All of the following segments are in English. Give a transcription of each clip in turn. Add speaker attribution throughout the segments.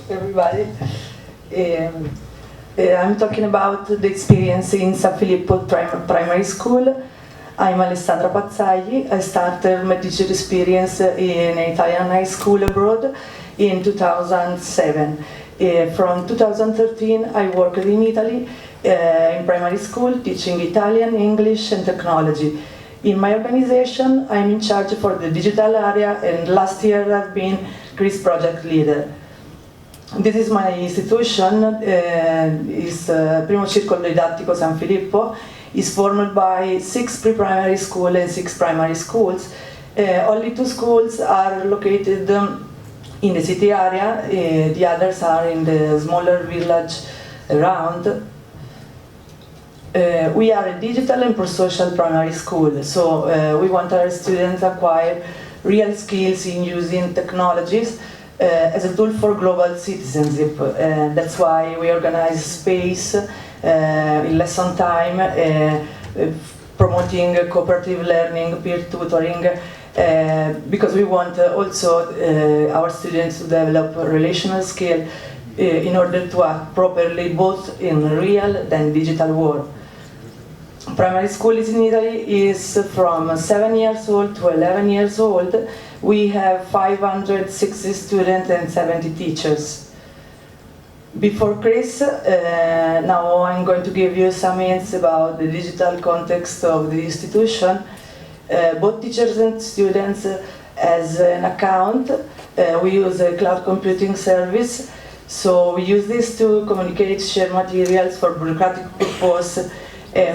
Speaker 1: everybody. I'm talking about the experience in San Filippo Primary School. I'm Alessandra Pazzagli. I started my teacher experience in Italian high school abroad in 2007. From 2013, I worked in Italy in primary school, teaching Italian, English, and technology. In my organization, I'm in charge for the digital area, and last year I've been CRISS project leader. This is my institution, is Primo Circolo Didattico San Filippo. It's formed by 6 pre-primary schools and 6 primary schools. Only 2 schools are located in the city area, the others are in the smaller village around. We are a digital and pro-social primary school, so we want our students to acquire real skills in using technologies as a tool for global citizenship. That's why we organize space in lesson time, promoting cooperative learning, peer tutoring, because we want also our students to develop a relational skill in order to act properly both in real and digital world. Primary school in Italy is from 7 years old to 11 years old. We have 560 students and 70 teachers. Before CRISS, now I'm going to give you some hints about the digital context of the institution. Both teachers and students as an account. We use a cloud computing service, so we use this to communicate, share materials for bureaucratic purpose.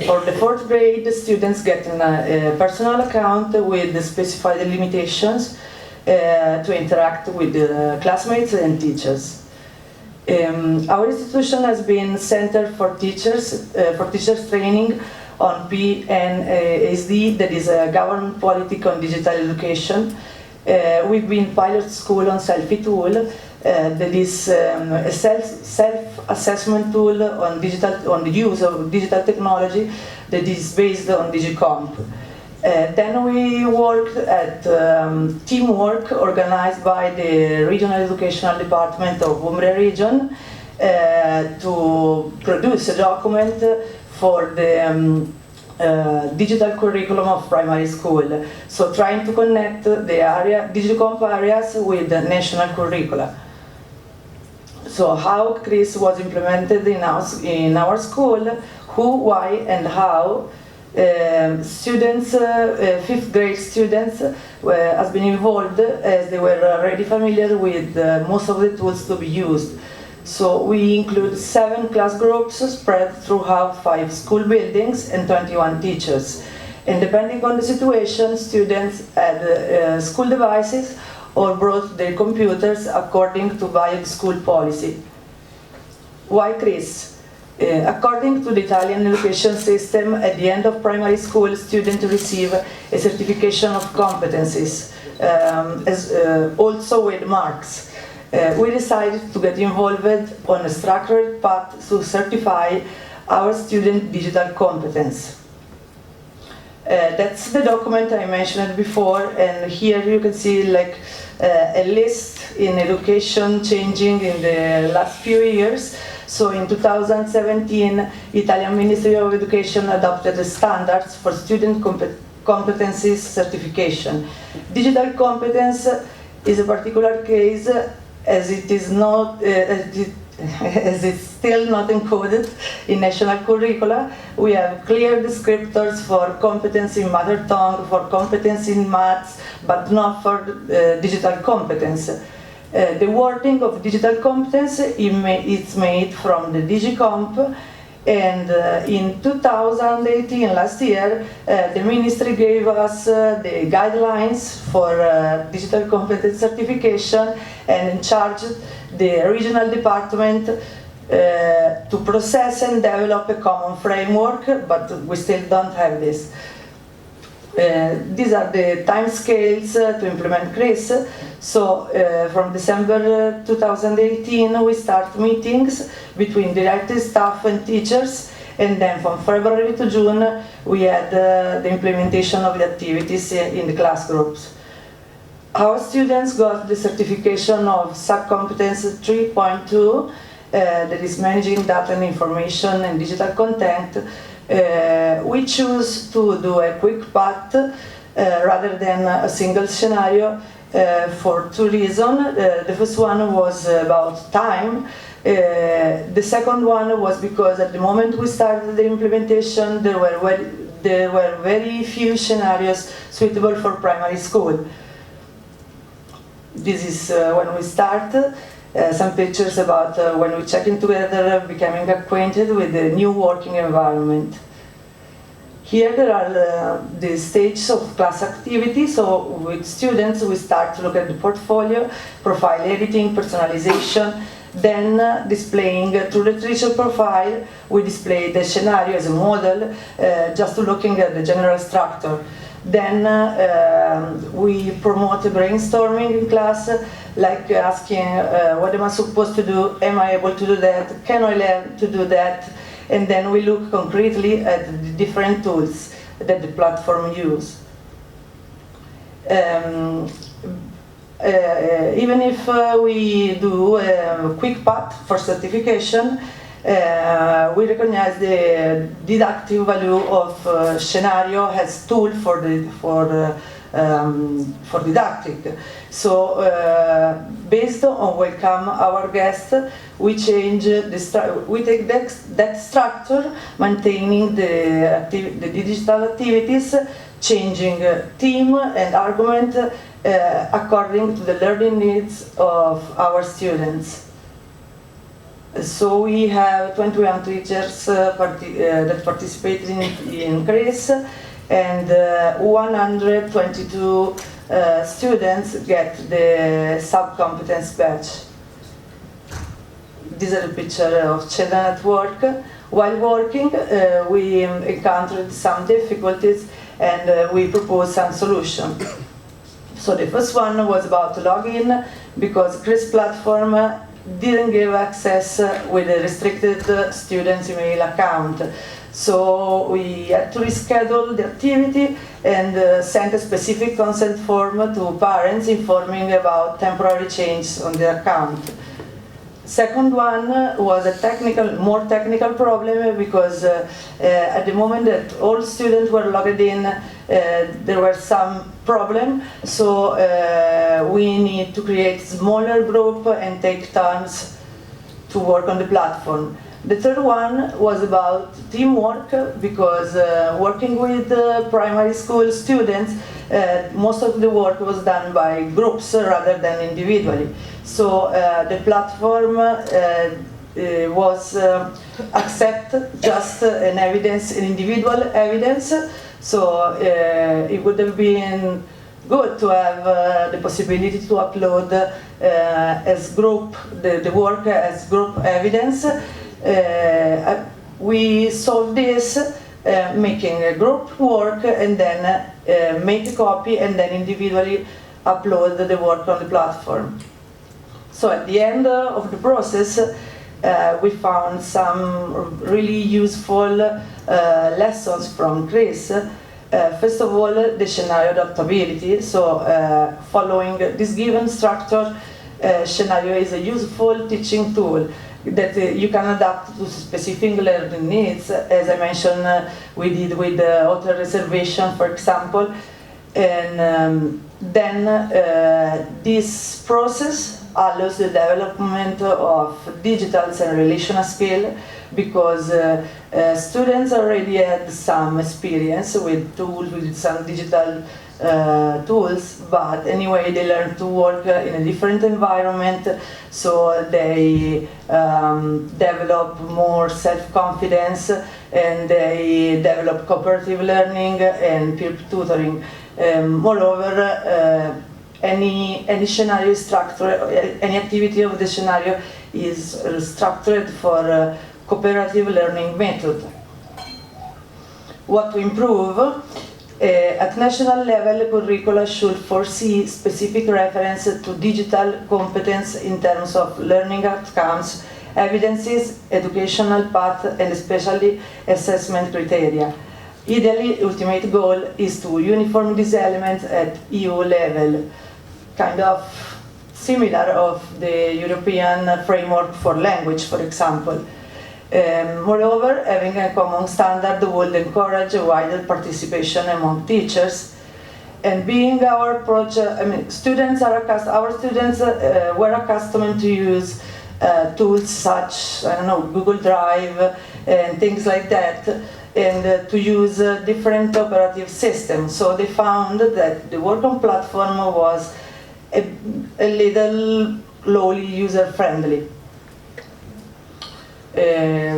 Speaker 1: For the 4th grade, the students get a personal account with the specified limitations to interact with the classmates and teachers. Our institution has been center for teachers training on PNSD, that is a government policy on digital education. We've been pilot school on Selfie tool, that is a self-assessment tool on the use of digital technology that is based on DigiComp. Then we worked at teamwork organized by the Regional Educational Department of Umbria region to produce a document for the digital curriculum of primary school. So trying to connect the DigiComp areas with the national curricula. So how CRISS was implemented in our school, who, why, and how. Students, 5th grade students, has been involved as they were already familiar with most of the tools to be used. So we include 7 class groups spread throughout 5 school buildings and 21 teachers. And depending on the situation, students had school devices or brought their computers according to valid school policy. Why CRISS? According to the Italian education system, at the end of primary school, students receive a certification of competencies, also with marks. We decided to get involved on a structured path to certify our student digital competence. That's the document I mentioned before, and here you can see like a list in education changing in the last few years. So in 2017, Italian Ministry of Education adopted the standards for student competencies certification. Digital competence is a particular case as it is not, as it's still not encoded in national curricula. We have clear descriptors for competence in mother tongue, for competence in maths, but not for digital competence. The wording of digital competence is made from the DigiComp, and in 2018, last year, the ministry gave us the guidelines for digital competence certification and charged the regional department to process and develop a common framework, but we still don't have this. These are the timescales to implement CRISS. So from December 2018, we start meetings between director, staff, and teachers, and then from February to June, we had the implementation of the activities in the class groups. Our students got the certification of Subcompetence 3.2, that is Managing Data and Information and Digital Content. We choose to do a quick path rather than a single scenario for two reasons. The first one was about time. The second one was because at the moment we started the implementation, there were very few scenarios suitable for primary school. This is when we start. Some pictures about when we check in together, becoming acquainted with the new working environment. Here there are the stages of class activity. So with students we start to look at the portfolio, profile editing, personalization, then displaying through the teacher profile, we display the scenario as a model, just looking at the general structure. Then we promote brainstorming in class, like asking what am I supposed to do, am I able to do that, can I learn to do that, and then we look concretely at the different tools that the platform use. Even if we do a quick path for certification, we recognize the didactic value of scenario as tool for didactic. So based on welcome our guests, we change we take that structure, maintaining the digital activities, changing theme and argument according to the learning needs of our students. So we have 21 teachers that participated in CRISS, and 122 students get the sub-competence badge. This is a picture of children at work. While working, we encountered some difficulties and we proposed some solutions. So the first one was about login, because CRISS platform didn't give access with a restricted student's email account. So we had to reschedule the activity and send a specific consent form to parents informing about temporary changes on the account. Second one was a more technical problem, because at the moment that all students were logged in, there were some problem. So we need to create smaller group and take turns to work on the platform. The third one was about teamwork, because working with primary school students, most of the work was done by groups rather than individually. So the platform was accept just an individual evidence. So it would have been good to have the possibility to upload as group the work as group evidence. We solved this making a group work and then make a copy and then individually upload the work on the platform. So at the end of the process, we found some really useful lessons from CRISS. First of all, the scenario adaptability. So following this given structure, scenario is a useful teaching tool that you can adapt to specific learning needs. As I mentioned, we did with the auto reservation, for example. And then this process allows the development of digital and relational skill, because students already had some experience with tools, with some digital tools, but anyway they learn to work in a different environment, so they develop more self-confidence and they develop cooperative learning and peer tutoring. Moreover, any scenario structure, any activity of the scenario is structured for cooperative learning method. What to improve? At national level, curricula should foresee specific reference to digital competence in terms of learning outcomes, evidences, educational path, and especially assessment criteria. Ideally, ultimate goal is to uniform these elements at EU level. kind of similar of the European framework for language, for example. Moreover, having a common standard would encourage a wider participation among teachers. And being our approach, our students were accustomed to use tools such, I don't know, Google Drive and things like that, and to use different operative systems. So they found that the Workon platform was a little lowly user-friendly.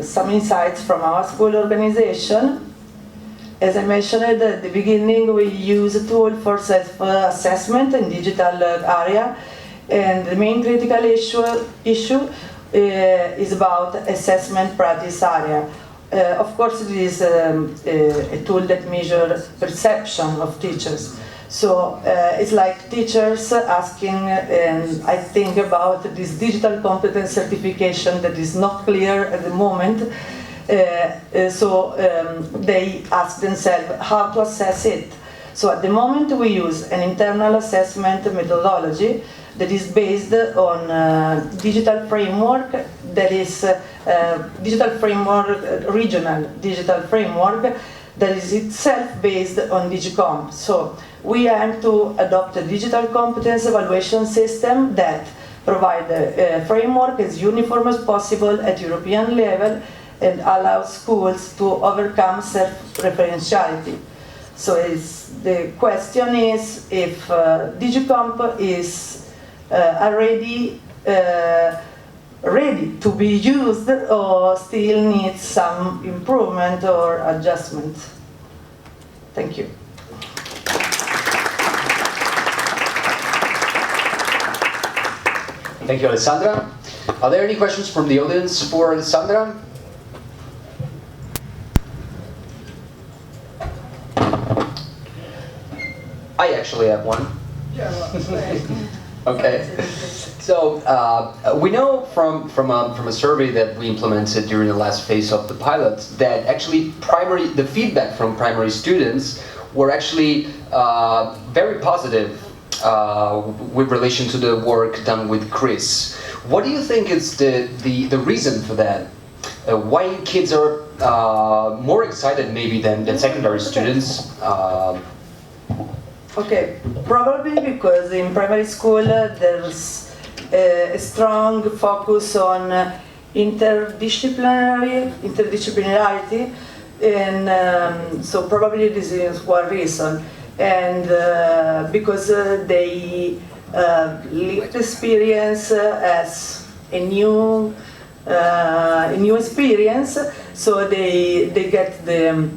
Speaker 1: Some insights from our school organization. As I mentioned at the beginning, we use a tool for self-assessment in digital area, and the main critical issue is about assessment practice area. Of course, it is a tool that measures perception of teachers. So it's like teachers asking, and I think about this digital competence certification that is not clear at the moment. So they ask themselves how to assess it. So at the moment we use an internal assessment methodology that is based on digital framework, that is regional digital framework that is itself based on DigiComp. So we aim to adopt a digital competence evaluation system that provides a framework as uniform as possible at European level and allows schools to overcome self-referentiality. So the question is if DigiComp is already ready to be used or still needs some improvement or adjustment. Thank you.
Speaker 2: Thank you, Alessandra. Are there any questions from the audience for Alessandra? I actually have one. Okay. So we know from a survey that we implemented during the last phase of the pilot that actually the feedback from primary students were actually very positive with relation to the work done with CRISS. What do you think is the reason for that? Why kids are more excited maybe than secondary students?
Speaker 1: Okay, probably because in primary school there's a strong focus on interdisciplinarity, and so probably this is one reason. And because they lived experience as a new experience, so they get the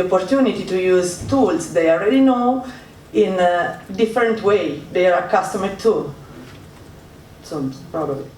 Speaker 1: opportunity to use tools they already know in a different way they are accustomed to. So probably.